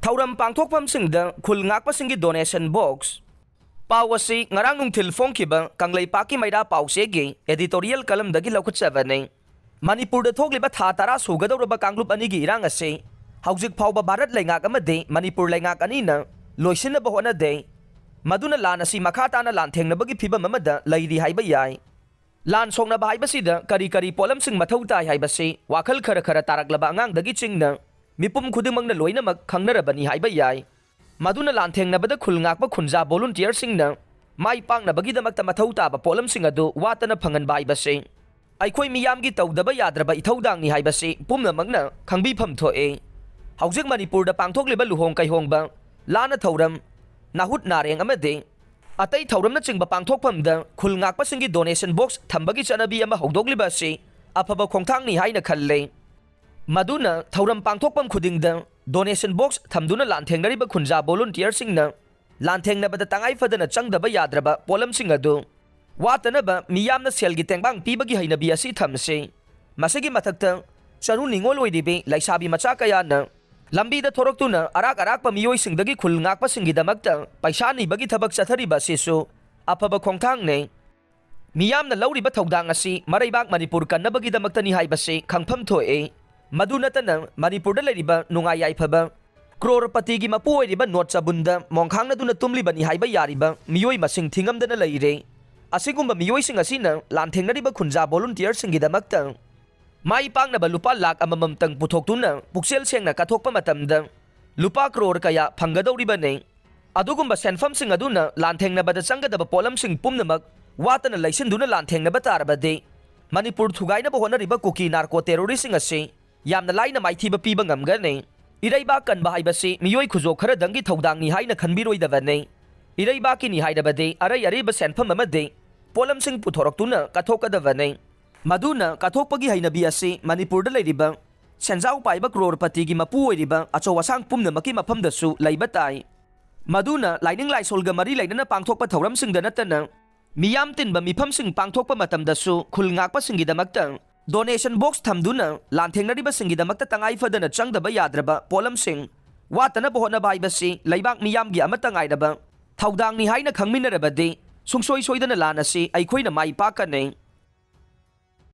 Thauram pangthokpamsingda khul ngakpasingi donation box pawasi ngarang nungthil phongkiba Kangleipak maida pausege editorial kalamdagi laukhatchabane Manipur da thokliba tha tara sugadawraba kanglup anigi irang ase haujik phawba Bharat leingak amade Manipur leingak anina loisinaba honade maduna lan asi makha tana lan thengnabagi phibam amada leiri haiba yai lan songnaba haibasida kari polamsing mathau tai haibase wakhal khara taraklaba angang dagi chingna Mipum khudimangna loinamak khangnarabani haiba yai maduna lanthengnabada khulngakpa khunja volunteer singna mai pangnabagidamakta mathau taba polamsing adu watana phangan baibase aikhoi miyamgi tawdaba yadraba ithaudangni haibase pumnamakna khangbifam thoe haujik Manipur da pangthokliba luhong kaihongba lana thauram nahut nareng amade atai thauramna chingba pangthokpamda khulngakpa singi donation box thambagi chanabi ama hogdogliba se afaba khongthangni haina khalle Maduna thauram pangthokpam khudingda donation box thamduna lanthengnariba khunja volunteer singna lanthengnabada tangai fadana changdaba yadraba polamsing adu watanaba miyamna selgi tengbang pibagi hainabi asi thamse masigi mathakta chanu ningol oidibe laisabi macha kayana lambida thoroktuna arak pa miyoi singdagi khul ngakpa singidamakta paisa nibagi thabak chathariba sisu afaba khongthangne miyamna lauriba thaudang asi maraibak Manipur kannabagi damakta ni haibase khangpham thoe Madunatana Manipur da leriba nungai yaifaba crorepati gi mapu oiriba notchabunda mongkhangna duna tumlibani haiba yariba miyoi masing thingamdana leire asigumba miyoi sing asina lanthengnariba khunja volunteer singidamakta mai pangnaba lupa lakh amamam tang puthoktunna puksel sengna kathokpa matamda lupa crore kaya phanggadawriba ne adugumba senfam sing aduna lanthengnabada changadaba polam sing pumnamak watana laisinduna lanthengnaba tarabade Manipur thugainaba honariba kuki narco terrorist sing ase yamna laina maithiba piba ngamgane iraiba kanba haibase miyoi khujo khara dangi thodangni haina khanbiroidabane iraiba ki ni haidabade arai areba senfam amade polamsing puthoroktuna kathokadabane maduna kathokpagi hainabi ase Manipur da leiriba senjau paiba crorepati gi mapu oiriba acho wasang pumna maki mafamdasu leiba tai maduna laining laisolga mari lainana pangthokpa thauramsing da natana miyam tinba mifamsing pangthokpa matamdasu khulngakpa singidamakta Donation box thamduna lanthengnariba singidamakta tangai fadana changdaba yadraba polamsing watana bohona baibasi leibak miyamgi amatangaidaba thaudangni haina khangminarabade sungsoi soidana lanasi aikhoina mai pakane